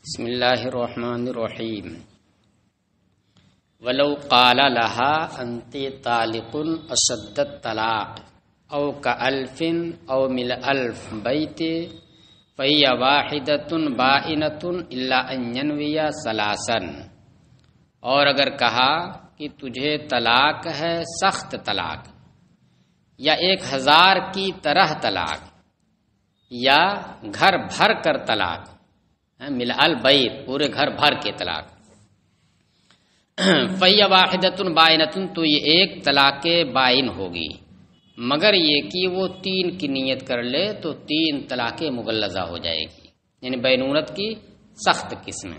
بسم اللہ الرحمن الرحیم ولو قال لها انت طالق اشد الطلاق او كألف او مل الف بیت فهي واحدة بائنة الا ان ينوي ثلاثا، اور اگر کہا کہ تجھے طلاق ہے سخت طلاق یا 1000 کی طرح طلاق یا گھر بھر کر طلاق، مل البیت پورے گھر بھر کے طلاق، فَيَّ وَاحِدَةٌ بَائِنَةٌ تو یہ ایک طلاق بائن ہوگی، مگر یہ کہ وہ 3 کی نیت کر لے تو 3 طلاق مغلظہ ہو جائے گی، یعنی بینونت کی سخت قسم۔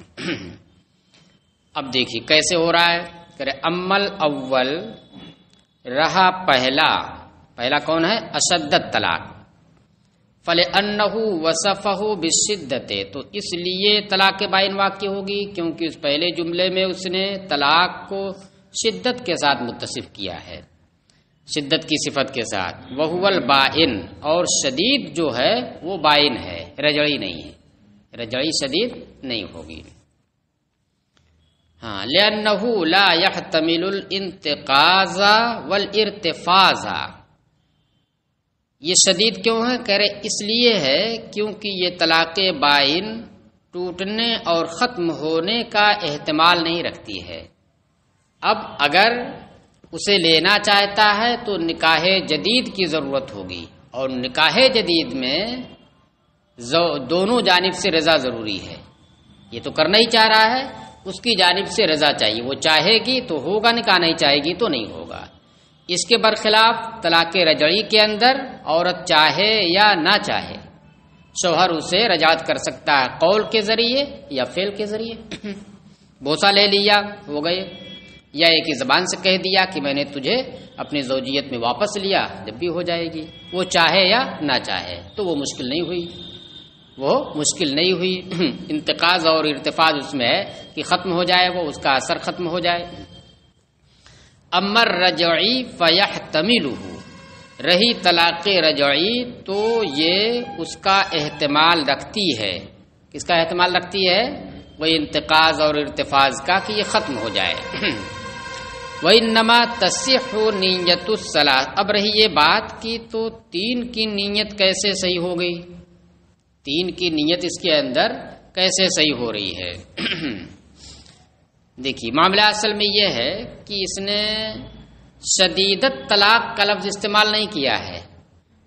اب دیکھیے کیسے ہو رہا ہے، کرے امل اول رہا پہلا کون ہے؟ اشدت طلاق، فَلِأَنَّهُ وَصَفَهُ بِالشِّدَّةِ تو اس لیے طلاق بائن واقع ہوگی کیونکہ اس پہلے جملے میں اس نے طلاق کو شدت کے ساتھ متصف کیا ہے، شدت کی صفت کے ساتھ، وَهُوَ الْبَائِن اور شدید جو ہے وہ بائن ہے، رجعی نہیں ہے، رجعی شدید نہیں ہوگی۔ ہاں لِأَنَّهُ لَا يَحْتَمِلُ الْانْتِقَاضَ وَالْإِرْتِفَاضَ، یہ شدید کیوں ہے؟ کہہ رہے اس لیے ہے کیونکہ یہ طلاق بائن ٹوٹنے اور ختم ہونے کا احتمال نہیں رکھتی ہے۔ اب اگر اسے لینا چاہتا ہے تو نکاح جدید کی ضرورت ہوگی، اور نکاح جدید میں دونوں جانب سے رضا ضروری ہے، یہ تو کرنا ہی چاہ رہا ہے، اس کی جانب سے رضا چاہیے، وہ چاہے گی تو ہوگا نکاح، نہیں چاہے گی تو نہیں ہوگا۔ اس کے برخلاف طلاق رجعی کے اندر عورت چاہے یا نہ چاہے شوہر اسے رجعت کر سکتا ہے، قول کے ذریعے یا فعل کے ذریعے، بوسہ لے لیا ہو گئے، یا ایک ہی زبان سے کہہ دیا کہ میں نے تجھے اپنی زوجیت میں واپس لیا، جب بھی ہو جائے گی، وہ چاہے یا نہ چاہے، تو وہ مشکل نہیں ہوئی، انتقاض اور ارتفاض اس میں ہے کہ ختم ہو جائے، وہ اس کا اثر ختم ہو جائے۔ امر رجعی فیحتملہ، رہی طلاق رجعی تو یہ اس کا احتمال رکھتی ہے، کس کا احتمال رکھتی ہے؟ وہ انتقاض اور ارتفاض کا کہ یہ ختم ہو جائے۔ وَإِنَّمَا تَصِحُّ نِيَّةُ الثَّلَاثِ، اب رہی یہ بات کی تو 3 کی نیت کیسے صحیح ہو گئی، 3 کی نیت اس کے اندر کیسے صحیح ہو رہی ہے؟ دیکھیے معاملہ اصل میں یہ ہے کہ اس نے شدیدت طلاق کا لفظ استعمال نہیں کیا ہے،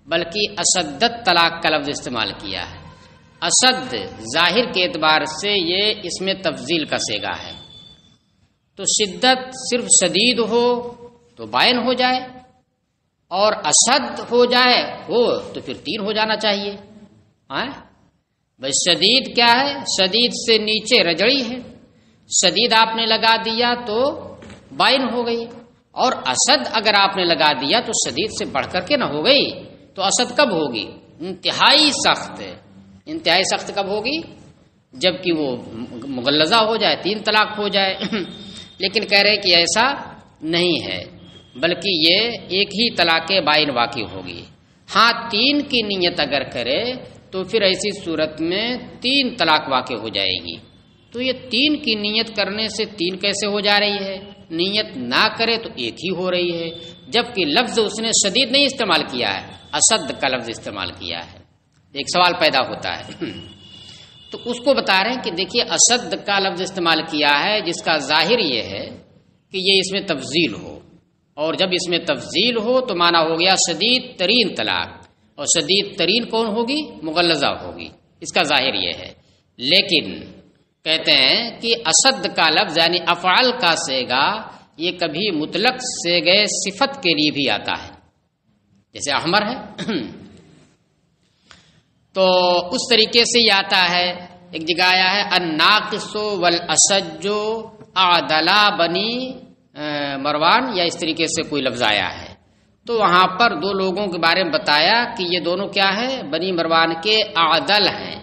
بلکہ اشدت طلاق کا لفظ استعمال کیا ہے۔ اشد ظاہر کے اعتبار سے یہ اس میں تفضیل کا صیغہ ہے، تو شدت صرف شدید ہو تو بائن ہو جائے، اور اشد ہو جائے تو پھر 3 ہو جانا چاہیے۔ بھائی شدید کیا ہے؟ شدید سے نیچے رجعی ہے، شدید آپ نے لگا دیا تو بائن ہو گئی، اور اشد اگر آپ نے لگا دیا تو شدید سے بڑھ کر کے نہ ہو گئی، تو اشد کب ہوگی؟ انتہائی سخت کب ہوگی؟ جبکہ وہ مغلظہ ہو جائے، 3 طلاق ہو جائے۔ لیکن کہہ رہے کہ ایسا نہیں ہے، بلکہ یہ ایک ہی طلاق بائن واقع ہوگی۔ ہاں 3 کی نیت اگر کرے تو پھر ایسی صورت میں 3 طلاق واقع ہو جائے گی۔ تو یہ 3 کی نیت کرنے سے 3 کیسے ہو جا رہی ہے؟ نیت نہ کرے تو 1 ہی ہو رہی ہے، جبکہ لفظ اس نے شدید نہیں استعمال کیا ہے، اشد کا لفظ استعمال کیا ہے۔ ایک سوال پیدا ہوتا ہے، تو اس کو بتا رہے ہیں کہ دیکھیے اشد کا لفظ استعمال کیا ہے جس کا ظاہر یہ ہے کہ یہ اس میں تفضیل ہو، اور جب اس میں تفضیل ہو تو معنی ہو گیا شدید ترین طلاق، اور شدید ترین کون ہوگی؟ مغلظہ ہوگی، اس کا ظاہر یہ ہے۔ لیکن کہتے ہیں کہ اشد کا لفظ یعنی افعال کا صیغہ یہ کبھی مطلق صیغے صفت کے لیے بھی آتا ہے، جیسے احمر ہے تو اس طریقے سے یہ آتا ہے۔ ایک جگہ آیا ہے الناقص والاشج اعدلا بنی مروان، یا اس طریقے سے کوئی لفظ آیا ہے، تو وہاں پر 2 لوگوں کے بارے میں بتایا کہ یہ دونوں کیا ہے؟ بنی مروان کے اعدل ہیں،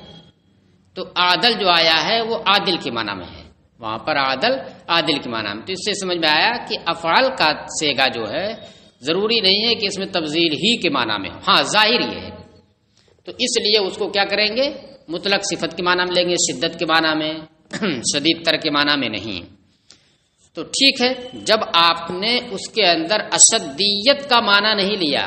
تو عادل جو آیا ہے وہ عادل کے معنی میں ہے، وہاں پر عادل کے معنی میں، تو اس سے سمجھ میں آیا کہ افعال کا صیغہ جو ہے ضروری نہیں ہے کہ اس میں تفضیل ہی کے معنی میں ہو، ہاں ظاہر یہ ہے، تو اس لیے اس کو کیا کریں گے؟ مطلق صفت کے معنی میں لیں گے، شدت کے معنی میں، شدید تر کے معنی میں نہیں۔ تو ٹھیک ہے، جب آپ نے اس کے اندر اشدیت کا معنی نہیں لیا،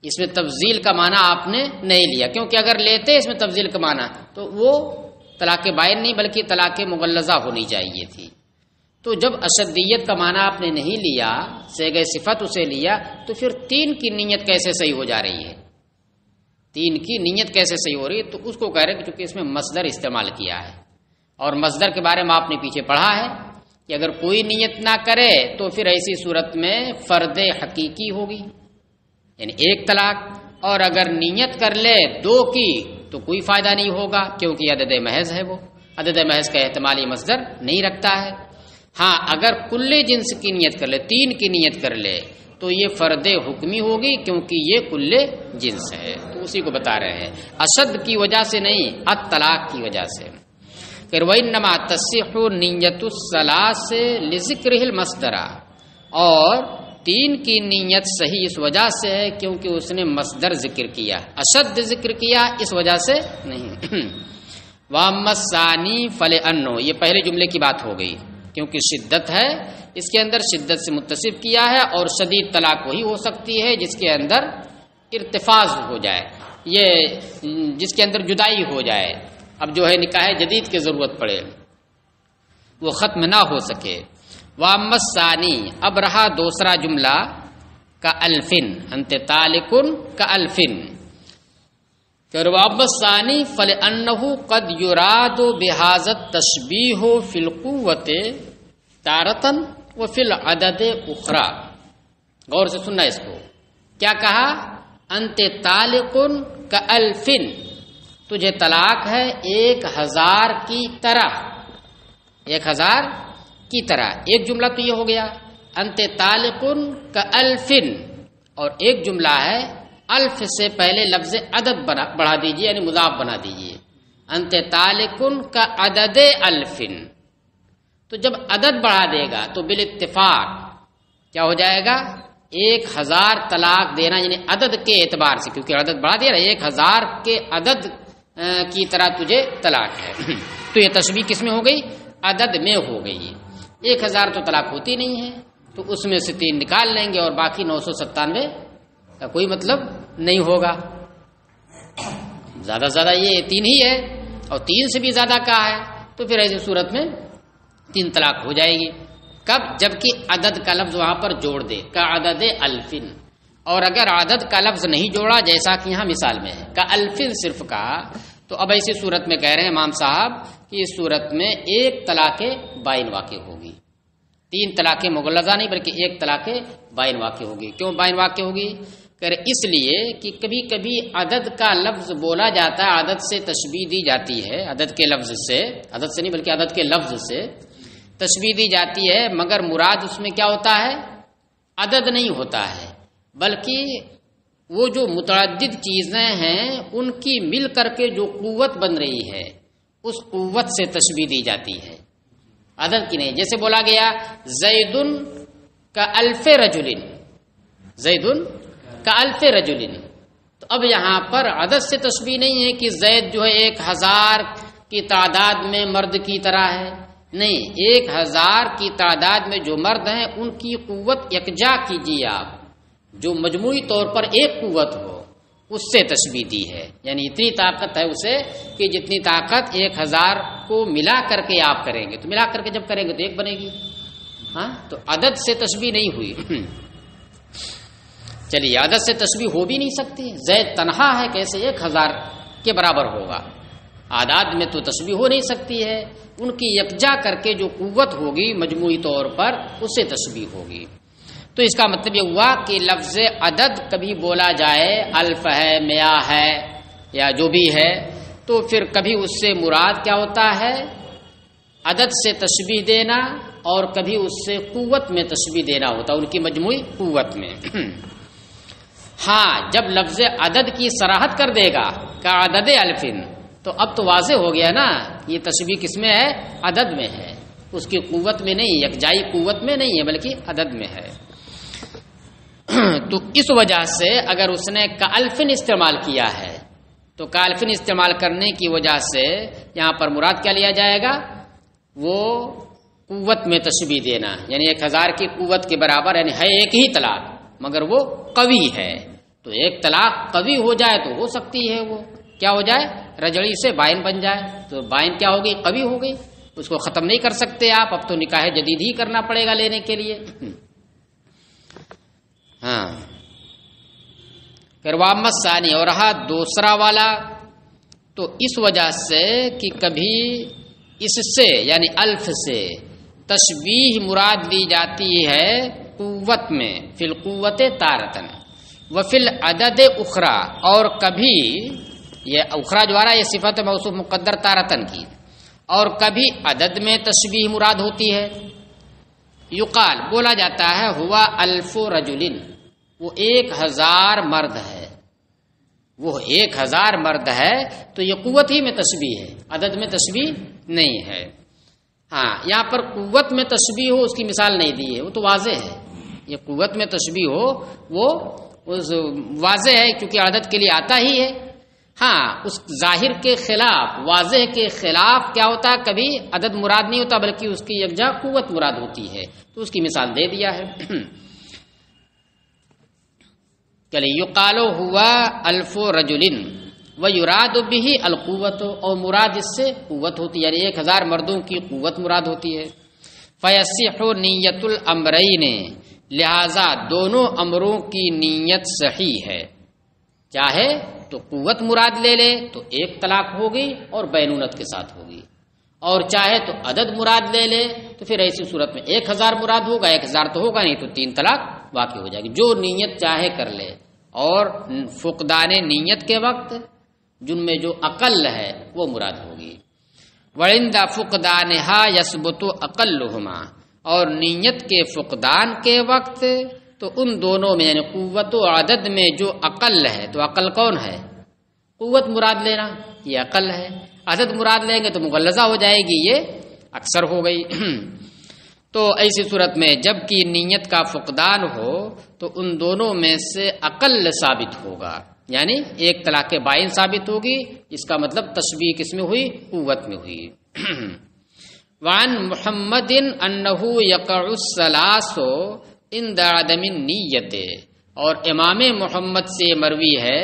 اس میں تفضیل کا معنی آپ نے نہیں لیا، کیونکہ اگر لیتے اس میں تفضیل کا معنی تو وہ طلاق بائن نہیں بلکہ طلاق مغلظہ ہونی چاہیے تھی۔ تو جب اشدیت کا معنی آپ نے نہیں لیا، صیغہ صفت اسے لیا، تو پھر 3 کی نیت کیسے صحیح ہو جا رہی ہے؟ 3 کی نیت کیسے صحیح ہو رہی ہے؟ تو اس کو کہہ رہے کہ چونکہ اس میں مصدر استعمال کیا ہے، اور مصدر کے بارے میں آپ نے پیچھے پڑھا ہے کہ اگر کوئی نیت نہ کرے تو پھر ایسی صورت میں فرد حقیقی ہوگی، یعنی 1 طلاق، اور اگر نیت کر لے 2 کی تو کوئی فائدہ نہیں ہوگا، کیونکہ عدد محض ہے، وہ عدد محض کا احتمالی مصدر نہیں رکھتا ہے۔ ہاں اگر کل جنس کی نیت کر لے، 3 کی نیت کر لے، تو یہ فرد حکمی ہوگی، کیونکہ یہ کل جنس ہے۔ تو اسی کو بتا رہے ہیں، اشد کی وجہ سے نہیں، الطلاق کی وجہ سے۔ پھر وَإِنَّمَا تَصِحُّ نِيَّةُ الثَّلَاثِ لِذِكْرِهِ الْمَصْدَرَ، اور 3 کی نیت صحیح اس وجہ سے ہے کیونکہ اس نے مصدر ذکر کیا، اشد ذکر کیا، اس وجہ سے نہیں۔ وَأَمَّا الثَّانِي فَلِأَنَّهُ، یہ پہلے جملے کی بات ہو گئی، کیونکہ شدت ہے، اس کے اندر شدت سے متصف کیا ہے، اور شدید طلاق وہی ہو سکتی ہے جس کے اندر ارتفاض ہو جائے، یہ جس کے اندر جدائی ہو جائے، اب جو ہے نکاح جدید کی ضرورت پڑے، وہ ختم نہ ہو سکے۔ وَأَمَّا الثَّانِي، اب رہا دوسرا جملہ، كَأَلْفٍ أَنْتَ طَالِقٌ كَأَلْفٍ، پھر وَأَمَّا الثَّانِي فَلِأَنَّهُ قَدْ يُرَادُ بِهَذَا التَّشْبِيهُ فِي الْقُوَّةِ تَارَةً وَفِي الْعَدَدِ أُخْرَى۔ غور سے سننا اس کو، کیا کہا؟ أَنْتَ طَالِقٌ كَأَلْفٍ، تجھے طلاق ہے 1000 کی طرح، 1000 کی طرح۔ ایک جملہ تو یہ ہو گیا انت طالق کالف، اور ایک جملہ ہے الف سے پہلے لفظ عدد بڑھا دیجیے، یعنی مضاف بنا دیجیے، انت طالق کا عدد الف۔ تو جب عدد بڑھا دے گا تو بالاتفاق کیا ہو جائے گا؟ 1000 طلاق دینا، یعنی عدد کے اعتبار سے، کیونکہ عدد بڑھا دیا، 1000 کے عدد کی طرح تجھے طلاق ہے۔ تو یہ تشبیہ کس میں ہو گئی؟ عدد میں ہو گئی۔ 1000 تو طلاق ہوتی نہیں ہے، تو اس میں سے 3 نکال لیں گے، اور باقی 997 کا کوئی مطلب نہیں ہوگا۔ زیادہ زیادہ یہ 3 ہی ہے، اور 3 سے بھی زیادہ کا ہے، تو پھر ایسی صورت میں 3 طلاق ہو جائے گی۔ کب؟ جبکہ عدد کا لفظ وہاں پر جوڑ دے، کا عدد الفن۔ اور اگر عدد کا لفظ نہیں جوڑا، جیسا کہ یہاں مثال میں ہے کا الفن صرف کہا، تو اب ایسی صورت میں کہہ رہے ہیں امام صاحب کہ اس صورت میں 1 طلاق بائن واقع ہوگی، 3 طلاق مغلظہ نہیں بلکہ 1 طلاق بائن واقع ہوگی۔ کیوں بائن واقع ہوگی؟ کہ اس لیے کہ کبھی کبھی عدد کا لفظ بولا جاتا ہے، عدد سے تشبیہ دی جاتی ہے، عدد کے لفظ سے، عدد سے نہیں بلکہ عدد کے لفظ سے تشبیہ دی جاتی ہے، مگر مراد اس میں کیا ہوتا ہے؟ عدد نہیں ہوتا ہے، بلکہ وہ جو متعدد چیزیں ہیں ان کی مل کر کے جو قوت بن رہی ہے، اس قوت سے تشبیہ دی جاتی ہے، عدد کی نہیں۔ جیسے بولا گیا زید کا الف رجل، زید کا الف رجل، تو اب یہاں پر عدد سے تشبیہ نہیں ہے کہ زید جو ہے 1000 کی تعداد میں مرد کی طرح ہے، نہیں، 1000 کی تعداد میں جو مرد ہیں ان کی قوت یکجا کیجیے آپ، جو مجموعی طور پر ایک قوت ہو، اس سے تشبیہ دی ہے، یعنی اتنی طاقت ہے اسے کہ جتنی طاقت 1000 کو ملا کر کے آپ کریں گے، تو ملا کر کے جب کریں گے تو 1 بنے گی۔ ہاں، تو عدد سے تشبیہ نہیں ہوئی۔ چلیے، عدد سے تشبیہ ہو بھی نہیں سکتی، زید تنہا ہے، کیسے 1000 کے برابر ہوگا؟ اعداد میں تو تشبیہ ہو نہیں سکتی ہے، ان کی یکجا کر کے جو قوت ہوگی مجموعی طور پر اس سے تشبیہ ہوگی۔ تو اس کا مطلب یہ ہوا کہ لفظ عدد کبھی بولا جائے، الف ہے، میا ہے، یا جو بھی ہے، تو پھر کبھی اس سے مراد کیا ہوتا ہے؟ عدد سے تشبیہ دینا، اور کبھی اس سے قوت میں تشبیہ دینا ہوتا ہے، ان کی مجموعی قوت میں۔ ہاں، جب لفظ عدد کی صراحت کر دے گا کا عدد الفن، تو اب تو واضح ہو گیا نا، یہ تشبیہ کس میں ہے؟ عدد میں ہے، اس کی قوت میں نہیں، یکجائی قوت میں نہیں ہے، بلکہ عدد میں ہے۔ تو اس وجہ سے اگر اس نے کا الفن استعمال کیا ہے تو کالفن استعمال کرنے کی وجہ سے یہاں پر مراد کیا لیا جائے گا؟ وہ قوت میں تشبیہ دینا، یعنی 1000 کی قوت کے برابر، یعنی ہے ایک ہی طلاق مگر وہ قوی ہے۔ تو ایک طلاق قوی ہو جائے تو ہو سکتی ہے وہ کیا ہو جائے؟ رجعی سے بائن بن جائے، تو بائن کیا ہوگی؟ قوی ہو گئی، اس کو ختم نہیں کر سکتے آپ، اب تو نکاح جدید ہی کرنا پڑے گا لینے کے لیے۔ ہاں، پھر وامت ثانی، اور رہا دوسرا والا، تو اس وجہ سے کہ کبھی اس سے یعنی الف سے تشبیہ مراد لی جاتی ہے قوت میں، فی القوت تارتن وفی العدد اخرى، اور کبھی یہ اخرى جو آ رہا ہے یہ صفت موصوف مقدر تارتن کی، اور کبھی عدد میں تشبیہ مراد ہوتی ہے۔ یقال بولا جاتا ہے ہوا الف رجل، وہ 1000 مرد ہے، وہ 1000 مرد ہے، تو یہ قوت ہی میں تشبیہ ہے، عدد میں تشبیہ نہیں ہے۔ ہاں، یہاں پر قوت میں تشبیہ ہو اس کی مثال نہیں دی ہے، وہ تو واضح ہے، یہ قوت میں تشبیہ ہو وہ واضح ہے کیونکہ عدد کے لیے آتا ہی ہے۔ ہاں، اس ظاہر کے خلاف، واضح کے خلاف کیا ہوتا ہے؟ کبھی عدد مراد نہیں ہوتا بلکہ اس کی یکجا قوت مراد ہوتی ہے، تو اس کی مثال دے دیا ہے۔ چلیے، یقال ہوا الف رجل ویراد بہ القوت، اور مراد اس سے قوت ہوتی ہے، یعنی 1000 مردوں کی قوت مراد ہوتی ہے۔ فیصح نیت الامرین، لہذا دونوں امروں کی نیت صحیح ہے، چاہے تو قوت مراد لے لے تو ایک طلاق ہوگی اور بینونت کے ساتھ ہوگی، اور چاہے تو عدد مراد لے لے تو پھر ایسی صورت میں 1000 مراد ہوگا، 1000 تو ہوگا نہیں تو 3 طلاق واقع ہو جائے گی، جو نیت چاہے کر لے۔ اور فقدان نیت کے وقت جن میں جو اقل ہے وہ مراد ہوگی۔ وعند فقدانها یثبت اقلهما، اور نیت کے فقدان کے وقت تو ان دونوں میں یعنی قوت و عدد میں جو اقل ہے، تو اقل کون ہے؟ قوت مراد لینا، یہ اقل ہے، عدد مراد لیں گے تو مغلظہ ہو جائے گی، یہ اکثر ہو گئی۔ تو ایسی صورت میں جب کہ نیت کا فقدان ہو تو ان دونوں میں سے اقل ثابت ہوگا، یعنی ایک طلاق بائن ثابت ہوگی، اس کا مطلب تشبیہ کس میں ہوئی؟ قوت میں ہوئی۔ وعن محمد انہ یقع الثلاث عند عدم النیت، اور امام محمد سے مروی ہے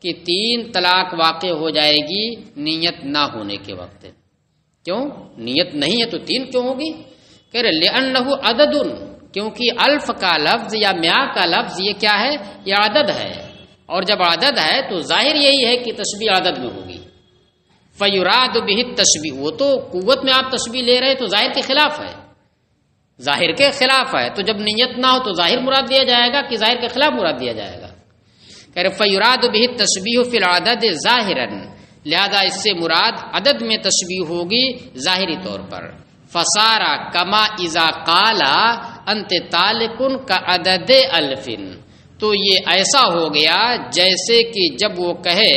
کہ 3 طلاق واقع ہو جائے گی نیت نہ ہونے کے وقت۔ کیوں نیت نہیں ہے تو 3 کیوں ہوگی؟ کہہ رہے لأنہ عدد، کیونکہ الف کا لفظ یا میاں کا لفظ یہ کیا ہے؟ یہ عدد ہے، اور جب عدد ہے تو ظاہر یہی ہے کہ تشبیہ عدد میں ہوگی۔ فیراد بہ التشبیہ، وہ تو قوت میں آپ تشبیہ لے رہے تو ظاہر کے خلاف ہے، ظاہر کے خلاف ہے، تو جب نیت نہ ہو تو ظاہر مراد دیا جائے گا کہ ظاہر کے خلاف مراد دیا جائے گا؟ کہہ رہے فیراد بہ التشبیہ فی العدد ظاہرا، لہذا اس سے مراد عدد میں تشبیہ ہوگی ظاہری طور پر۔ فصارا کما اذا قال انت طالق کعدد الف، تو یہ ایسا ہو گیا جیسے کہ جب وہ کہے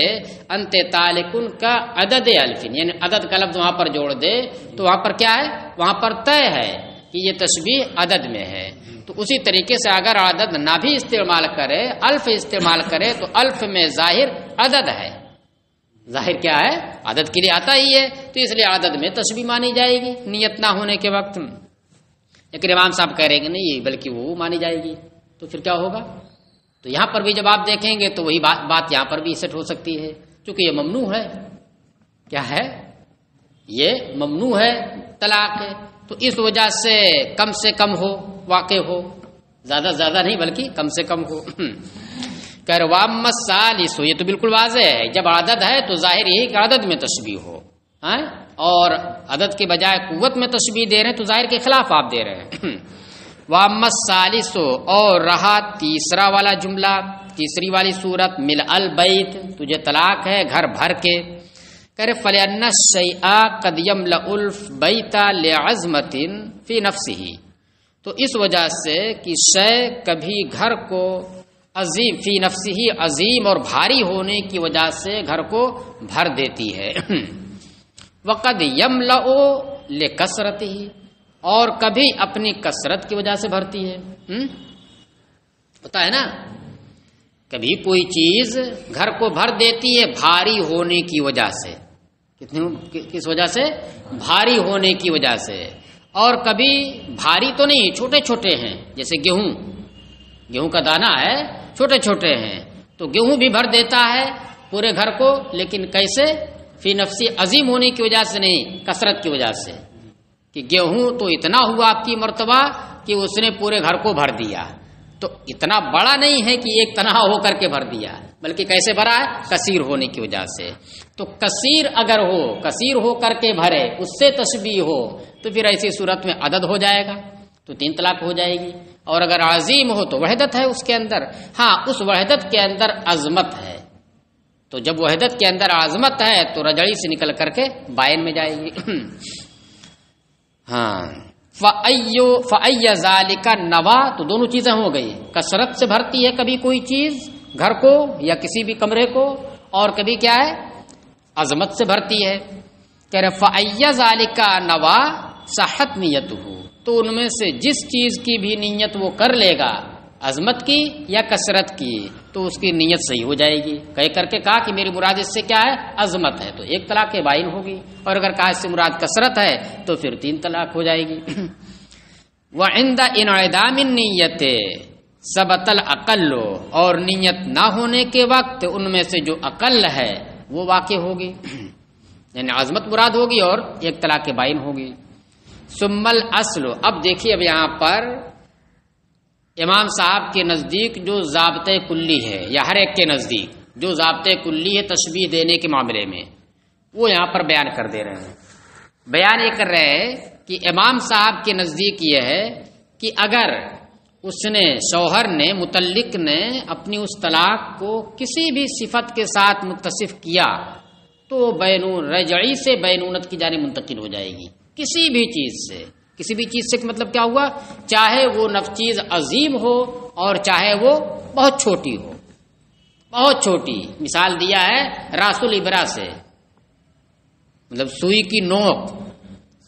انت طالق کا عدد الف، یعنی عدد کا لفظ وہاں پر جوڑ دے تو وہاں پر کیا ہے؟ وہاں پر طے ہے کہ یہ تشبیہ عدد میں ہے۔ تو اسی طریقے سے اگر عدد نہ بھی استعمال کرے، الف استعمال کرے تو الف میں ظاہر عدد ہے، ظاہر کیا ہے؟ عدد کے لیے آتا ہی ہے، تو اس لیے عدد میں تشبیہ مانی جائے گی نیت نہ ہونے کے وقت۔ لیکن امام صاحب کہہ رہے ہیں کہ نہیں، بلکہ وہ مانی جائے گی، تو پھر کیا ہوگا؟ تو یہاں پر بھی جب آپ دیکھیں گے تو وہی بات یہاں پر بھی سیٹ ہو سکتی ہے، چونکہ یہ ممنوع ہے۔ کیا ہے؟ یہ ممنوع ہے، طلاق ہے، تو اس وجہ سے کم ہو، واقع ہو، زیادہ زیادہ نہیں بلکہ کم سے کم ہو۔ کہہ رہے وام الثالث، یہ تو بالکل واضح ہے، جب عدد ہے تو ظاہر یہی کہ عدد میں تشبیہ ہو، اور عدد کے بجائے قوت میں تشبیہ دے رہے ہیں تو ظاہر کے خلاف آپ دے رہے ہیں۔ وام الثالث، اور رہا تیسرا والا جملہ، تیسری والی صورت، مل البیت، تجھے طلاق ہے گھر بھر کے۔ کہہ رہے فلأن الشیء قد یملأ البیت لعظمۃ فی نفسہ، تو اس وجہ سے کہ شے کبھی گھر کو عظیم فی نفسہ، عظیم اور بھاری ہونے کی وجہ سے گھر کو بھر دیتی ہے۔ وقد یملأ لکثرتہ، اور کبھی اپنی کثرت کی وجہ سے بھرتی ہے، ہوتا ہے نا، کبھی کوئی چیز گھر کو بھر دیتی ہے بھاری ہونے کی وجہ سے، کس وجہ سے؟ بھاری ہونے کی وجہ سے، اور کبھی بھاری تو نہیں، چھوٹے چھوٹے ہیں، جیسے گیہوں کا دانہ ہے، چھوٹے چھوٹے ہیں، تو گیہوں بھی بھر دیتا ہے پورے گھر کو، لیکن کیسے؟ فی نفسی عظیم ہونے کی وجہ سے نہیں، کثرت کی وجہ سے، کہ گیہوں تو اتنا ہوا آپ کی مرتبہ کہ اس نے پورے گھر کو بھر دیا، تو اتنا بڑا نہیں ہے کہ ایک تنہا ہو کر کے بھر دیا، بلکہ کیسے بھرا ہے؟ کثیر ہونے کی وجہ سے۔ تو کثیر اگر ہو، کثیر ہو کر کے بھرے، اس سے تشبیہ ہو، تو پھر ایسی صورت میں عدد ہو جائے گا، تو 3 طلاق ہو جائے گی۔ اور اگر عظیم ہو تو وحدت ہے اس کے اندر، ہاں اس وحدت کے اندر عظمت ہے، تو جب وحدت کے اندر عظمت ہے تو رجعی سے نکل کر کے بائن میں جائے گی۔ ہاں فَأَيَّ ذَلِكَ نَوَا، تو دونوں چیزیں ہو گئی، کثرت سے بھرتی ہے کبھی کوئی چیز گھر کو یا کسی بھی کمرے کو، اور کبھی کیا ہے؟ عظمت سے بھرتی ہے۔ کہہ رہے فَأَيَّ ذَلِكَ نَوَا صحت نیتہ، تو ان میں سے جس چیز کی بھی نیت وہ کر لے گا، عظمت کی یا کثرت کی، تو اس کی نیت صحیح ہو جائے گی۔ کہہ کر کے کہا کہ میری مراد اس سے کیا ہے؟ عظمت ہے، تو 1 طلاق بائن ہوگی، اور اگر کہا اس سے مراد کثرت ہے تو پھر 3 طلاق ہو جائے گی۔ وعند انعدام النیت ثبت الاقل، اور نیت نہ ہونے کے وقت ان میں سے جو اقل ہے وہ واقع ہوگی، یعنی عظمت مراد ہوگی اور 1 طلاق بائن ہوگی۔ ثم الاصل، اب دیکھیے اب یہاں پر امام صاحب کے نزدیک جو ضابطۂ کلی ہے، یا ہر ایک کے نزدیک جو ضابطۂ کلی ہے تشبیہ دینے کے معاملے میں، وہ یہاں پر بیان کر دے رہے ہیں۔ بیان یہ کر رہے ہیں کہ امام صاحب کے نزدیک یہ ہے کہ اگر اس نے، شوہر نے، متعلق نے اپنی اس طلاق کو کسی بھی صفت کے ساتھ متصف کیا تو بینون رجعی سے بینونت کی جانب منتقل ہو جائے گی، کسی بھی چیز سے۔ کسی بھی چیز سے مطلب کیا ہوا؟ چاہے وہ چیز عظیم ہو اور چاہے وہ بہت چھوٹی ہو، بہت چھوٹی۔ مثال دیا ہے راس الابرہ سے، مطلب سوئی کی نوک،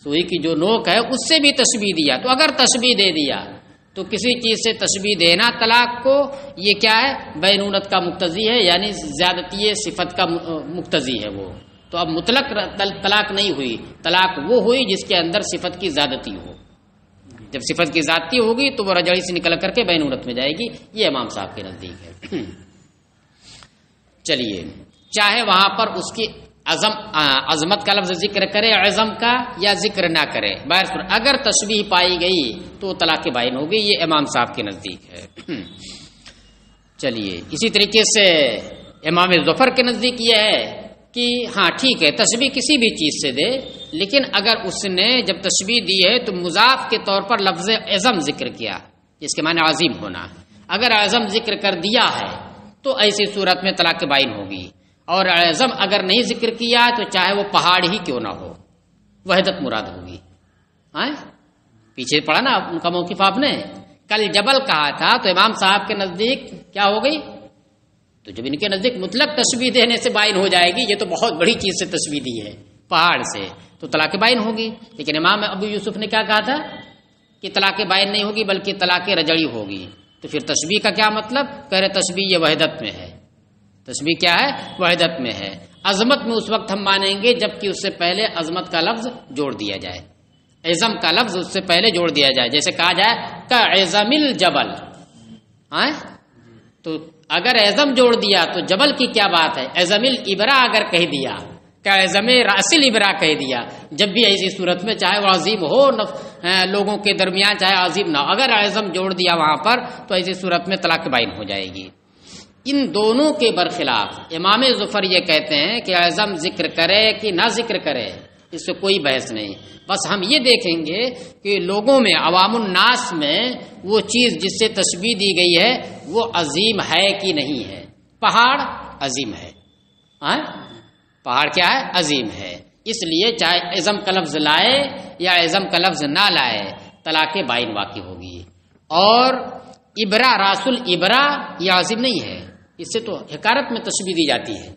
سوئی کی جو نوک ہے اس سے بھی تشبیہ دیا، تو اگر تشبیہ دے دیا تو کسی چیز سے تشبیہ دینا طلاق کو، یہ کیا ہے؟ بینونت کا مقتضی ہے، یعنی زیادتی صفت کا مقتضی ہے وہ۔ تو اب مطلق طلاق نہیں ہوئی، طلاق وہ ہوئی جس کے اندر صفت کی زیادتی ہو۔ جب صفت کی زیادتی ہوگی تو وہ رجعی سے نکل کر کے بینونت میں جائے گی، یہ امام صاحب کے نزدیک ہے۔ چلیے، چاہے وہاں پر اس کی عظمت کا لفظ ذکر کرے، عظم کا، یا ذکر نہ کرے، بہرحال اگر تشبیہ پائی گئی تو طلاق بائن ہوگی، یہ امام صاحب کے نزدیک ہے۔ چلیے، اسی طریقے سے امام ظفر کے نزدیک یہ ہے کہ ہاں ٹھیک ہے، تشبیہ کسی بھی چیز سے دے، لیکن اگر اس نے جب تشبیہ دی ہے تو مضاف کے طور پر لفظ عظم ذکر کیا، جس کے معنی عظیم ہونا، اگر عظم ذکر کر دیا ہے تو ایسی صورت میں طلاق بائن ہوگی، اور عظم اگر نہیں ذکر کیا تو چاہے وہ پہاڑ ہی کیوں نہ ہو، وحدت مراد ہوگی۔ پیچھے پڑھا نا ان کا موقف آپ نے، کل جبل کہا تھا تو امام صاحب کے نزدیک کیا ہو گئی؟ تو جب ان کے نزدیک مطلق تشبیہ دینے سے بائن ہو جائے گی، یہ تو بہت بڑی چیز سے تشبیہ دی ہے پہاڑ سے، تو طلاق بائن ہوگی۔ لیکن امام ابو یوسف نے کیا کہا تھا کہ طلاق بائن نہیں ہوگی بلکہ طلاق رجعی ہوگی، تو پھر تشبیہ کا کیا مطلب؟ کہہ رہے تشبیہ یہ وحدت میں ہے، تشبیہ کیا ہے؟ وحدت میں ہے۔ عظمت میں اس وقت ہم مانیں گے جبکہ اس سے پہلے عظمت کا لفظ جوڑ دیا جائے، عظم کا لفظ اس سے پہلے جوڑ دیا جائے، جیسے کہا جائے کعظم الجبل، تو اگر عظم جوڑ دیا تو جبل کی کیا بات ہے؟ عظم الابرہ اگر کہہ دیا، کعظم راس الابرہ کہہ دیا، جب بھی ایسی صورت میں چاہے وہ عظیم ہو لوگوں کے درمیان، چاہے عظیم نہ، اگر عظم جوڑ دیا وہاں پر تو ایسی صورت میں طلاق بائن ہو جائے گی۔ ان دونوں کے برخلاف امام ظفر یہ کہتے ہیں کہ عظم ذکر کرے کہ نہ ذکر کرے، اس سے کوئی بحث نہیں، بس ہم یہ دیکھیں گے کہ لوگوں میں، عوام الناس میں وہ چیز جس سے تشبیہ دی گئی ہے وہ عظیم ہے کہ نہیں ہے۔ پہاڑ عظیم ہے، پہاڑ کیا ہے؟ عظیم ہے، اس لیے چاہے عظم کا لفظ لائے یا عظم کا لفظ نہ لائے طلاق بائن واقع ہوگی۔ اور ابرا، راس الابرہ یہ عظیم نہیں ہے، اس سے تو حقارت میں تشبیہ دی جاتی ہے،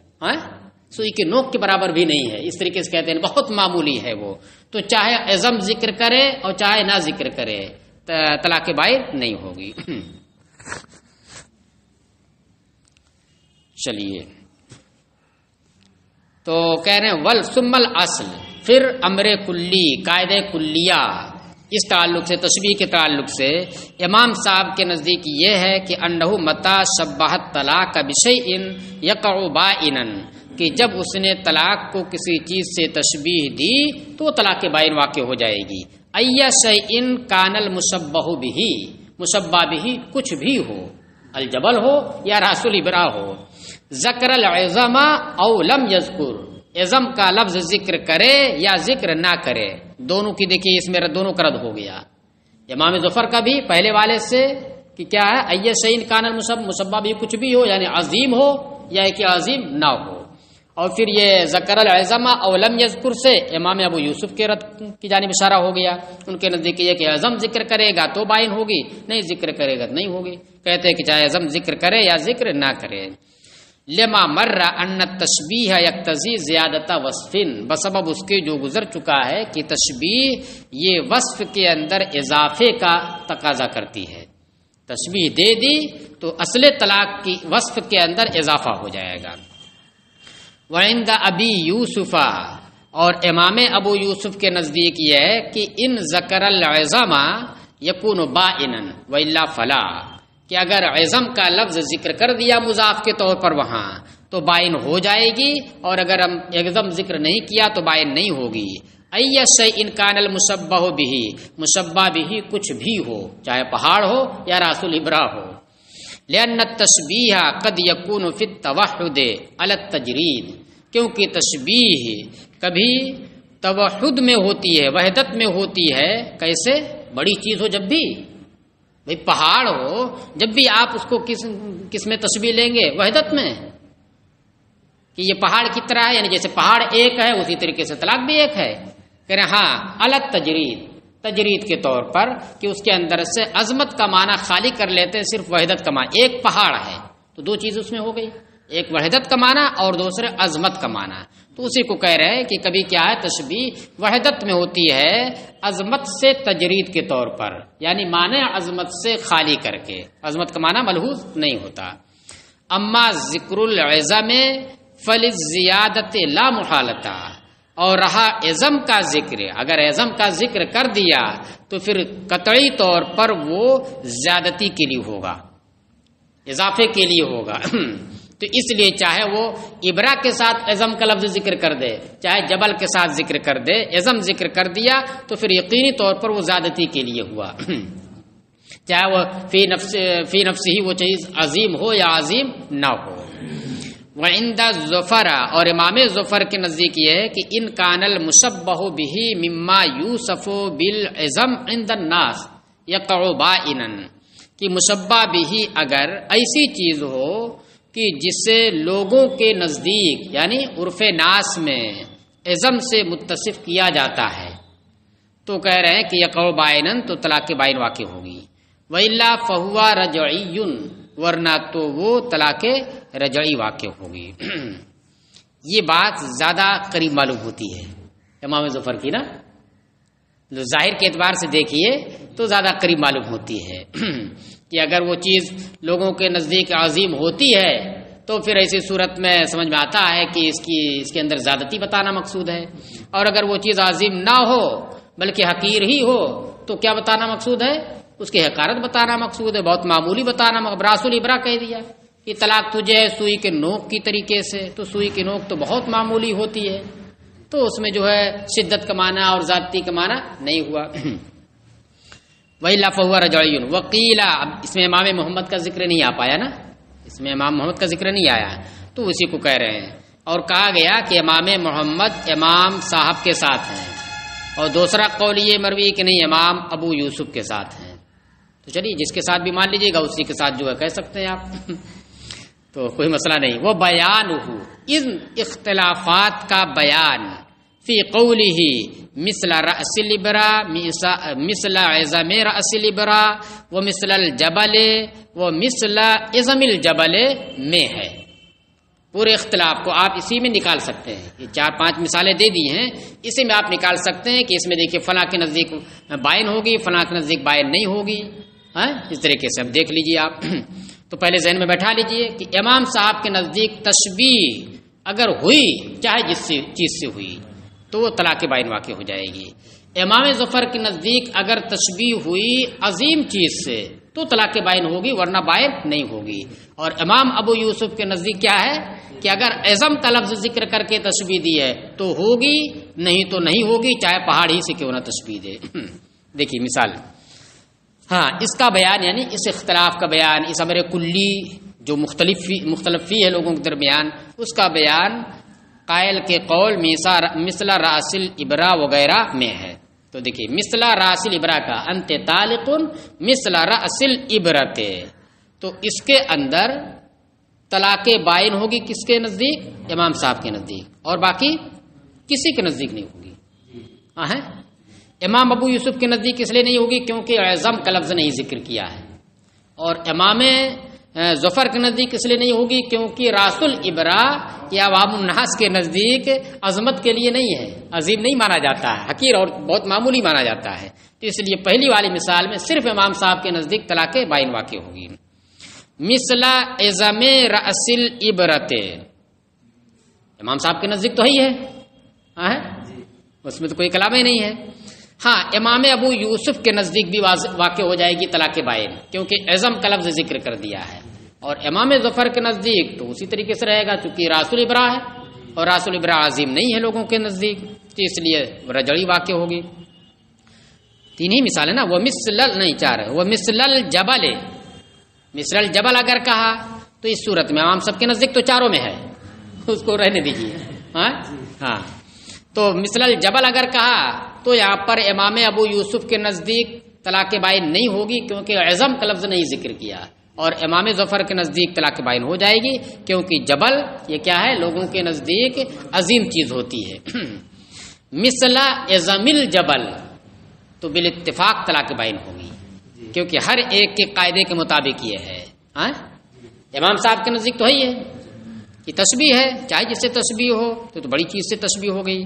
سوئی کے نوک کے برابر بھی نہیں ہے، اس طریقے سے کہتے ہیں بہت معمولی ہے وہ، تو چاہے عظم ذکر کرے اور چاہے نہ ذکر کرے طلاق بائن نہیں ہوگی۔ چلیے تو کہہ رہے ہیں ول ثم الاصل، پھر امر کلی، قاعدہ کلیہ اس تعلق سے، تشبیہ کے تعلق سے امام صاحب کے نزدیک یہ ہے کہ انہ متی شبہ الطلاق بشیء یقع بائنا، کہ جب اس نے طلاق کو کسی چیز سے تشبیہ دی تو وہ طلاق بائن واقع ہو جائے گی۔ ای شیء کان المشبہ بہ، مشبہ بہ کچھ بھی ہو، الجبل ہو یا راس الابرہ ہو، ذکر العظم او لم یذکر، عظم کا لفظ ذکر کرے یا ذکر نہ کرے، دونوں کی دیکھیے اس میں دونوں کا رد ہو گیا، امام ظفر کا بھی پہلے والے سے کہ کیا ہے ای شیء کان المشبہ بہ کچھ بھی ہو، یعنی عظیم ہو یا کہ عظیم نہ ہو، اور پھر یہ ذکر العظم او لم یذکر سے امام ابو یوسف کے رد کی جانب اشارہ ہو گیا، ان کے نزدیک یہ کہ عظم ذکر کرے گا تو بائن ہوگی، نہیں ذکر کرے گا نہیں ہوگی، کہتے ہیں کہ چاہے عظم ذکر کرے یا ذکر نہ کرے۔ لما مر ان التشبیہ یقتضی زیادت وصف، بسبب اس کے جو گزر چکا ہے کہ تشبیہ یہ وصف کے اندر اضافے کا تقاضا کرتی ہے، تشبیہ دے دی تو اصل طلاق کی وصف کے اندر اضافہ ہو جائے گا۔ وعند ابی یوسف، اور امام ابو یوسف کے نزدیک یہ ہے کہ ان ذکر العظم یکون بائنا والا فلا، کہ اگر عظم کا لفظ ذکر کر دیا مضاف کے طور پر وہاں تو بائن ہو جائے گی، اور اگر ہم عظم ذکر نہیں کیا تو بائن نہیں ہوگی۔ ای شیء کان المشبہ بہ، مشبہ بہ کچھ بھی ہو، چاہے پہاڑ ہو یا راس الابرہ ہو، لأن التشبیہ قد یکون فی التوحد علی التجرید، کیونکہ تشبیہ کبھی توحد میں ہوتی ہے، وحدت میں ہوتی ہے، کیسے؟ بڑی چیز ہو جب بھی، بھئی پہاڑ ہو جب بھی آپ اس کو کس میں تشبیہ لیں گے؟ وحدت میں، کہ یہ پہاڑ کی طرح ہے، یعنی جیسے پہاڑ ایک ہے اسی طریقے سے طلاق بھی ایک ہے، کہہ رہے ہاں علی التجرید، تجرید کے طور پر کہ اس کے اندر سے عظمت کا معنی خالی کر لیتے ہیں، صرف وحدت کا معنی، ایک پہاڑ ہے تو دو چیز اس میں ہو گئی، ایک وحدت کا معنی اور دوسرے عظمت کا معنی، تو اسی کو کہہ رہے ہیں کہ کبھی کیا ہے تشبیہ وحدت میں ہوتی ہے عظمت سے تجرید کے طور پر، یعنی معنی عظمت سے خالی کر کے، عظمت کا معنی ملحوظ نہیں ہوتا۔ اما ذکر العظم فللزیادۃ لا محالۃ، اور رہا عظم کا ذکر، اگر عظم کا ذکر کر دیا تو پھر قطعی طور پر وہ زیادتی کے لیے ہوگا، اضافے کے لیے ہوگا، تو اس لیے چاہے وہ ابرا کے ساتھ عظم کا لفظ ذکر کر دے، چاہے جبل کے ساتھ ذکر کر دے، عظم ذکر کر دیا تو پھر یقینی طور پر وہ زیادتی کے لیے ہوا، چاہے وہ فی نفس ہی وہ چیز عظیم ہو یا عظیم نہ ہو۔ وعند ظفر، اور امام ظفر کے نزدیک یہ ہے کہ ان کان المشبہ بہ مما یوصف بالعظم عند الناس یقع بائنا، کہ مشبہ بہ اگر ایسی چیز ہو کہ جسے لوگوں کے نزدیک یعنی عرف ناس میں عظم سے متصف کیا جاتا ہے تو کہہ رہے ہیں کہ یقع بائنا، تو طلاق بائن واقع ہوگی، وإلا فهو رجعی، ورنہ تو وہ طلاق رجعی واقع ہوگی۔ یہ بات زیادہ قریب معلوم ہوتی ہے امام ظفر کی نا، ظاہر کے اعتبار سے دیکھیے تو زیادہ قریب معلوم ہوتی ہے کہ اگر وہ چیز لوگوں کے نزدیک عظیم ہوتی ہے تو پھر ایسی صورت میں سمجھ میں آتا ہے کہ اس کے اندر زیادتی بتانا مقصود ہے، اور اگر وہ چیز عظیم نہ ہو بلکہ حقیر ہی ہو تو کیا بتانا مقصود ہے؟ اس کی حقارت بتانا مقصود ہے، بہت معمولی بتانا، راس الابرہ کہہ دیا کہ طلاق تجھے سوئی کے نوک کی طریقے سے، تو سوئی کی نوک تو بہت معمولی ہوتی ہے، تو اس میں جو ہے شدت کا معنی اور ذاتی کا معنی نہیں ہوا۔ وإلا فهو رجعی، وقیل، اب اس میں امام محمد کا ذکر نہیں آ پایا نا، اس میں امام محمد کا ذکر نہیں آیا تو اسی کو کہہ رہے ہیں، اور کہا گیا کہ امام محمد امام صاحب کے ساتھ ہیں، اور دوسرا قول یہ مروی کہ نہیں امام ابو یوسف کے ساتھ ہیں، تو چلیے جس کے ساتھ بھی مان لیجیے گا اسی کے ساتھ جو ہے کہہ سکتے ہیں آپ تو کوئی مسئلہ نہیں۔ وہ بیان ہو ان اختلافات کا بیان فی قولہ مثل رأس الابرہ، مثل عظم رأس الابرہ، و مثل الجبل، و مثل عظم الجبل میں ہے، پورے اختلاف کو آپ اسی میں نکال سکتے ہیں، یہ 4-5 مثالیں دے دی ہیں، اسی میں آپ نکال سکتے ہیں کہ اس میں دیکھیے فلاں کے نزدیک بائن ہوگی، فلاں کے نزدیک بائن نہیں ہوگی، اس طریقے سے اب دیکھ لیجیے آپ۔ تو پہلے ذہن میں بیٹھا لیجئے کہ امام صاحب کے نزدیک تشبیہ اگر ہوئی چاہے جس چیز سے ہوئی تو وہ طلاق بائن واقع ہو جائے گی. امام ظفر کے نزدیک اگر تشبیہ ہوئی عظیم چیز سے تو طلاق بائن ہوگی ورنہ بائن نہیں ہوگی. اور امام ابو یوسف کے نزدیک کیا ہے کہ اگر اعظم کا لفظ ذکر کر کے تشبیہ دی ہے تو ہوگی, نہیں تو نہیں ہوگی, چاہے پہاڑ ہی سے کیوں نہ تشبیہ دے. دیکھیے مثال, ہاں اس کا بیان یعنی اس اختلاف کا بیان, اس امر کلی جو مختلفی ہے لوگوں کے درمیان, اس کا بیان قائل کے قول مثل راس الابرا وغیرہ میں ہے. تو دیکھیے مثل راس الابرا کا انت طالق مثل راس الابرت, تو اس کے اندر طلاق بائن ہوگی کس کے نزدیک؟ امام صاحب کے نزدیک, اور باقی کسی کے نزدیک نہیں ہوگی. ہاں امام ابو یوسف کے نزدیک اس لیے نہیں ہوگی کیونکہ اعظم کا لفظ نہیں ذکر کیا ہے, اور امام ظفر کے نزدیک اس لیے نہیں ہوگی کیونکہ راس الابرا یا عوام الناس کے نزدیک عظمت کے لیے نہیں ہے, عظیم نہیں مانا جاتا ہے, حقیر اور بہت معمولی مانا جاتا ہے. تو اس لیے پہلی والی مثال میں صرف امام صاحب کے نزدیک طلاق بائن واقع ہوگی. مثل اعظم راس الابرت, امام صاحب کے نزدیک تو ہی ہے, ہاں اس میں تو کوئی کلام ہی نہیں ہے. ہاں امام ابو یوسف کے نزدیک بھی واقع ہو جائے گی طلاق بائن کیونکہ اعظم کا لفظ ذکر کر دیا ہے, اور امام ظفر کے نزدیک تو اسی طریقے سے رہے گا چونکہ راس الابرا ہے, اور راس الابرا عظیم نہیں ہے لوگوں کے نزدیک, تو اس لیے رجڑی واقع ہوگی. تین ہی مثال ہے نا, وہ مثل نہیں چار ہے, وہ مثل الجبل, مثل الجبل اگر کہا تو اس صورت میں امام سب کے نزدیک تو چاروں میں ہے, اس کو رہنے دیجیے. ہاں تو مثل الجبل اگر کہا تو یہاں پر امام ابو یوسف کے نزدیک طلاق بائن نہیں ہوگی کیونکہ اعظم کا لفظ نہیں ذکر کیا, اور امام ظفر کے نزدیک طلاق بائن ہو جائے گی کیونکہ جبل یہ کیا ہے لوگوں کے نزدیک عظیم چیز ہوتی ہے. مثل اعظم الجبل تو بالاتفاق طلاق بائن ہوگی کیونکہ ہر ایک کے قاعدے کے مطابق یہ ہے. امام صاحب کے نزدیک تو ہے یہ تشبیہ ہے, چاہے جس سے تشبیہ ہو تو بڑی چیز سے تشبیہ ہو گئی.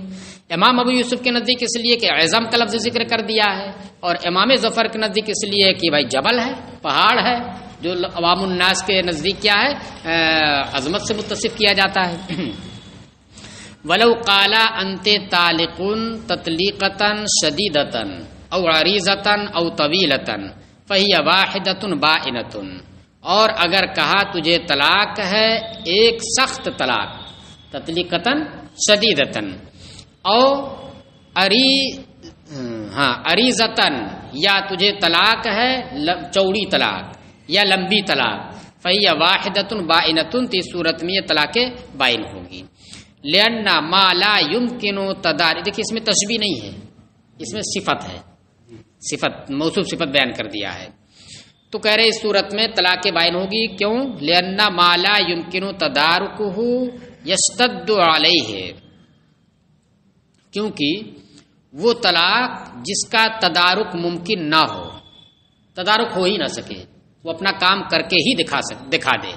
امام ابو یوسف کے نزدیک اس لیے کہ اعظم کا لفظ ذکر کر دیا ہے, اور امام ظفر کے نزدیک اس لیے کہ بھائی جبل ہے, پہاڑ ہے, جو عوام الناس کے نزدیک کیا ہے عظمت سے متصف کیا جاتا ہے. ولو قال انت طالق تطلیقتا شدیدتا او عریضتا او طویلتا فہی واحدۃ بائنۃ, اور اگر کہا تجھے طلاق ہے ایک سخت طلاق تطلیقتاً شدیدتاً او عریضتاً, یا تجھے طلاق ہے چوڑی طلاق یا لمبی طلاق, فہی واحدۃ بائنۃ, تو اس صورت میں یہ طلاق بائن ہوگی. لأن ما لا يمكن تداری, دیکھیے اس میں تشبیہ نہیں ہے, اس میں صفت ہے, صفت موصوف صفت بیان کر دیا ہے. تو کہہ رہے اس صورت میں طلاق بائن ہوگی, کیوں؟ لأن ما لا يمكن تدارکہ یشتد علیہ, کیونکہ وہ طلاق جس کا تدارک ممکن نہ ہو, تدارک ہو ہی نہ سکے, وہ اپنا کام کر کے ہی دکھا دے,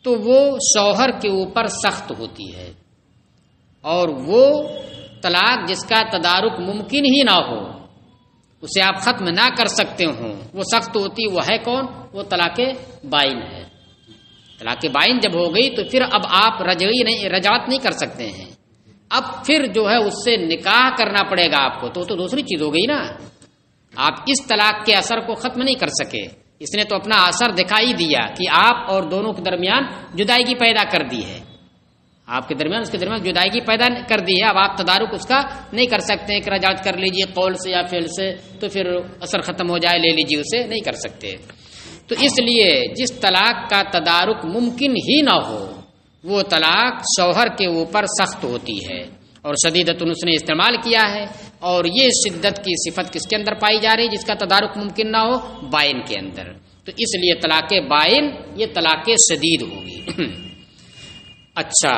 تو وہ شوہر کے اوپر سخت ہوتی ہے. اور وہ طلاق جس کا تدارک ممکن ہی نہ ہو, اسے آپ ختم نہ کر سکتے ہوں, وہ سخت ہوتی, وہ ہے کون؟ وہ طلاق بائن ہے. طلاق بائن جب ہو گئی تو پھر اب آپ رجعت نہیں کر سکتے ہیں, اب پھر جو ہے اس سے نکاح کرنا پڑے گا آپ کو, تو دوسری چیز ہو گئی نا. آپ اس طلاق کے اثر کو ختم نہیں کر سکے, اس نے تو اپنا اثر دکھائی دیا کہ آپ اور دونوں کے درمیان جدائیگی پیدا کر دی ہے, آپ کے درمیان اس کے درمیان جدائیگی پیدا کر دی ہے. اب آپ تدارک اس کا نہیں کر سکتے ہیں کہ رجعت کر لیجئے قول سے یا فعل سے تو پھر اثر ختم ہو جائے, لے لیجئے, اسے نہیں کر سکتے. تو اس لیے جس طلاق کا تدارک ممکن ہی نہ ہو وہ طلاق شوہر کے اوپر سخت ہوتی ہے, اور شدیدۃ اس نے استعمال کیا ہے, اور یہ شدت کی صفت کس کے اندر پائی جا رہی ہے جس کا تدارک ممکن نہ ہو؟ بائن کے اندر. تو اس لیے طلاق بائن یہ طلاق شدید ہوگی. اچھا,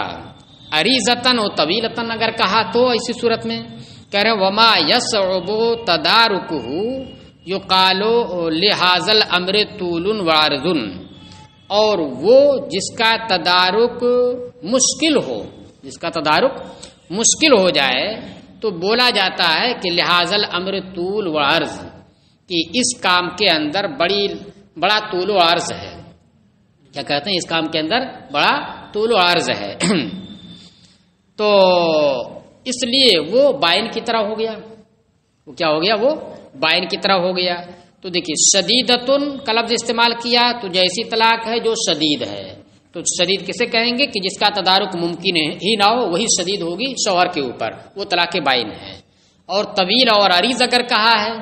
عریضتاً و طویلتاً اگر کہا تو اسی صورت میں کہہ رہے وما یصعب تدارکہ یقال لہذا الامر طول وعرض, اور وہ جس کا تدارک مشکل ہو, جس کا تدارک مشکل ہو جائے تو بولا جاتا ہے کہ لہذا الامر طول وعرض, کہ اس کام کے اندر بڑی بڑا طول و عرض ہے. کیا کہتے ہیں اس کام کے اندر بڑا طول و عرض ہے. تو اس لیے وہ بائن کی طرح ہو گیا. وہ کیا ہو گیا؟ وہ بائن کی طرح ہو گیا. تو دیکھیے شدیدتن کا لفظ استعمال کیا تو جیسی طلاق ہے جو شدید ہے. تو شدید کسے کہیں گے؟ کہ جس کا تدارک ممکن ہی نہ ہو وہی شدید ہوگی شوہر کے اوپر، وہ طلاق بائن ہے. اور طویل اور عریض اگر کہا ہے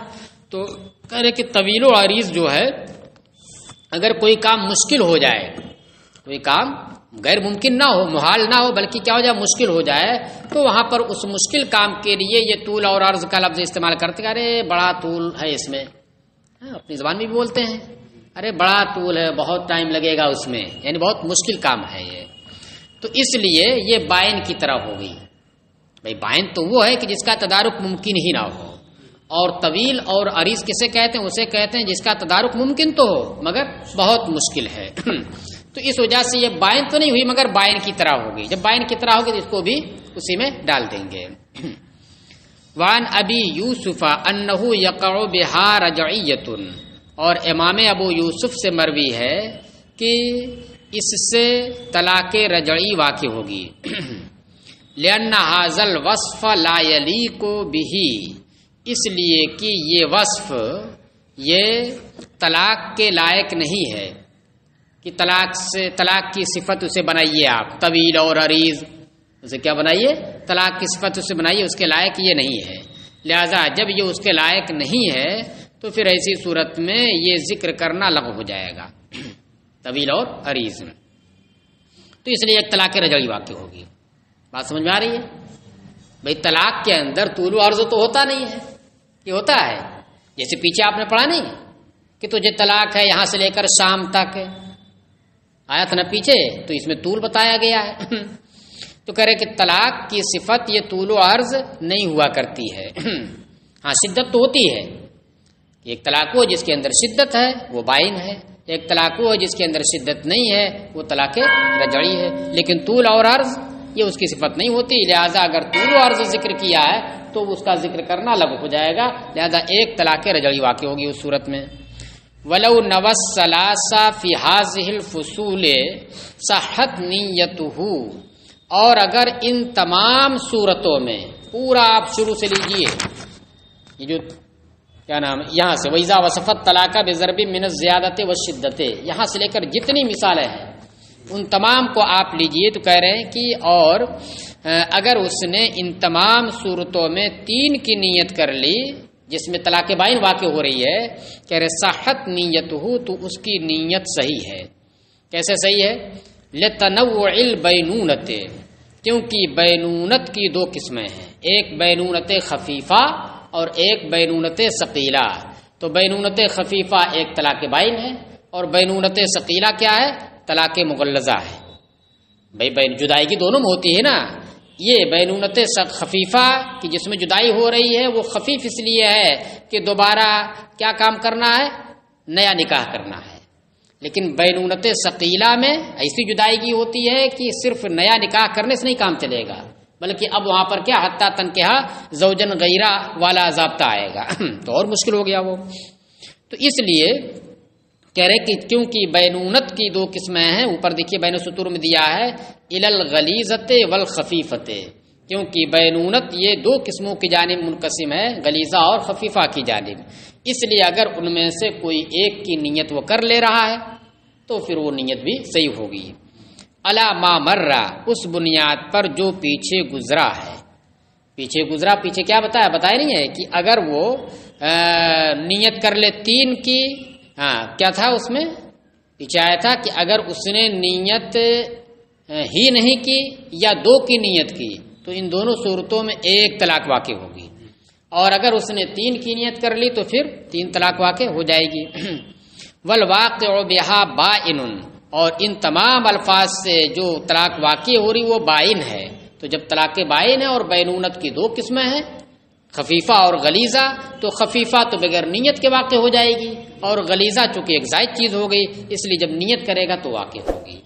تو کہہ رہے کہ طویل و عریض جو ہے اگر کوئی کام مشکل ہو جائے، کوئی کام غیر ممکن نہ ہو، محال نہ ہو، بلکہ کیا ہو جائے مشکل ہو جائے، تو وہاں پر اس مشکل کام کے لیے یہ طول اور عرض کا لفظ استعمال کرتے ہیں. ارے بڑا طول ہے اس میں، اپنی زبان میں بھی بولتے ہیں ارے بڑا طول ہے، بہت ٹائم لگے گا اس میں، یعنی بہت مشکل کام ہے یہ. تو اس لیے یہ بائن کی طرح ہو گئی. بھائی بائن تو وہ ہے کہ جس کا تدارک ممکن ہی نہ ہو. اور طویل اور عریض کسے کہتے ہیں؟ اسے کہتے ہیں جس کا تدارک ممکن تو ہو مگر بہت مشکل ہے. تو اس وجہ سے یہ بائن تو نہیں ہوئی مگر بائن کی طرح ہوگی. جب بائن کی طرح ہوگی تو اس کو بھی اسی میں ڈال دیں گے. وان ابی یوسف انہ یقع بہا رجعیۃ، اور امام ابو یوسف سے مروی ہے کہ اس سے طلاق رجعی واقع ہوگی. لأن ھذا الوصف لا یلیق بہ، اس لیے کہ یہ وصف یہ طلاق کے لائق نہیں ہے کہ طلاق کی صفت اسے بنائیے آپ، طویل اور عریض اسے کیا بنائیے؟ طلاق کی صفت اسے بنائیے، اس کے لائق یہ نہیں ہے. لہذا جب یہ اس کے لائق نہیں ہے تو پھر ایسی صورت میں یہ ذکر کرنا لغو ہو جائے گا طویل اور عریض میں. تو اس لیے ایک طلاق رجعی واقع ہوگی. بات سمجھ میں آ رہی ہے؟ بھائی طلاق کے اندر طول و عرض تو ہوتا نہیں ہے، یہ ہوتا ہے جیسے پیچھے آپ نے پڑھا نہیں کہ تجھے طلاق ہے یہاں سے لے کر شام تک، آیا تھا نا پیچھے، تو اس میں طول بتایا گیا ہے. تو کہہ رہے کہ طلاق کی صفت یہ طول و عرض نہیں ہوا کرتی ہے. ہاں شدت تو ہوتی ہے، ایک طلاق وہ جس کے اندر شدت ہے وہ بائن ہے، ایک طلاق وہ جس کے اندر شدت نہیں ہے وہ طلاق رجعی ہے. لیکن طول اور عرض یہ اس کی صفت نہیں ہوتی. لہذا اگر طول و عرض ذکر کیا ہے تو اس کا ذکر کرنا لغو ہو جائے گا. لہذا ایک طلاق رجعی واقع ہوگی اس صورت میں. ولو نوس ثلاثہ فی هذه الفصول صحت نیتہ، اور اگر ان تمام صورتوں میں پورا آپ شروع سے لیجئے، یہ جو کیا نام یہاں سے وَإِذَا وَصَفَ الطَّلَاقَ بِضَرْبٍ مِّنَ الزِّيَادَةِ وَالشِّدَّةِ، یہاں سے لے کر جتنی مثالیں ہیں ان تمام کو آپ لیجئے. تو کہہ رہے ہیں کہ اور اگر اس نے ان تمام صورتوں میں 3 کی نیت کر لی جس میں طلاق بائن واقع ہو رہی ہے، کہہ رہے صحت نیت ہو تو اس کی نیت صحیح ہے. کیسے صحیح ہے؟ لتنوع البینونت، کیونکہ بینونت کی 2 قسمیں ہیں، ایک بینونت خفیفہ اور ایک بینونت ثقیلہ. تو بینونت خفیفہ ایک طلاق بائن ہے اور بینونت ثقیلہ کیا ہے؟ طلاق مغلظہ ہے. بھائی جدائیگی دونوں میں ہوتی ہے نا. یہ بینونت خفیفہ کی جس میں جدائی ہو رہی ہے وہ خفیف اس لیے ہے کہ دوبارہ کیا کام کرنا ہے؟ نیا نکاح کرنا ہے. لیکن بینونت ثقیلہ میں ایسی جدائیگی ہوتی ہے کہ صرف نیا نکاح کرنے سے نہیں کام چلے گا، بلکہ اب وہاں پر کیا حتی تنکحہ زوجن غیرہ والا ضابطہ آئے گا تو اور مشکل ہو گیا وہ. تو اس لیے کہہ رہے کہ کیونکہ بینونت کی 2 قسمیں ہیں، اوپر دیکھیے بین السطور میں دیا ہے الی الغلیظۃ والخفیفۃ، کیونکہ بینونت یہ 2 قسموں کی جانب منقسم ہے، غلیظہ اور خفیفہ کی جانب. اس لیے اگر ان میں سے کوئی ایک کی نیت وہ کر لے رہا ہے تو پھر وہ نیت بھی صحیح ہوگی. الا ما مرہ، اس بنیاد پر جو پیچھے گزرا ہے. پیچھے کیا بتایا نہیں ہے کہ اگر وہ نیت کر لے 3 کی، کیا تھا اس میں پیچھے آیا تھا کہ اگر اس نے نیت ہی نہیں کی یا 2 کی نیت کی تو ان دونوں صورتوں میں 1 طلاق واقع ہوگی، اور اگر اس نے 3 کی نیت کر لی تو پھر 3 طلاق واقع ہو جائے گی. والواقع بہا بائن، اور ان تمام الفاظ سے جو طلاق واقع ہو رہی وہ بائن ہے. تو جب طلاق بائن ہے اور بینونت کی 2 قسمیں ہیں، خفیفہ اور غلیظہ، تو خفیفہ تو بغیر نیت کے واقع ہو جائے گی اور غلیظہ چونکہ ایک زائد چیز ہو گئی، اس لیے جب نیت کرے گا تو واقع ہوگی.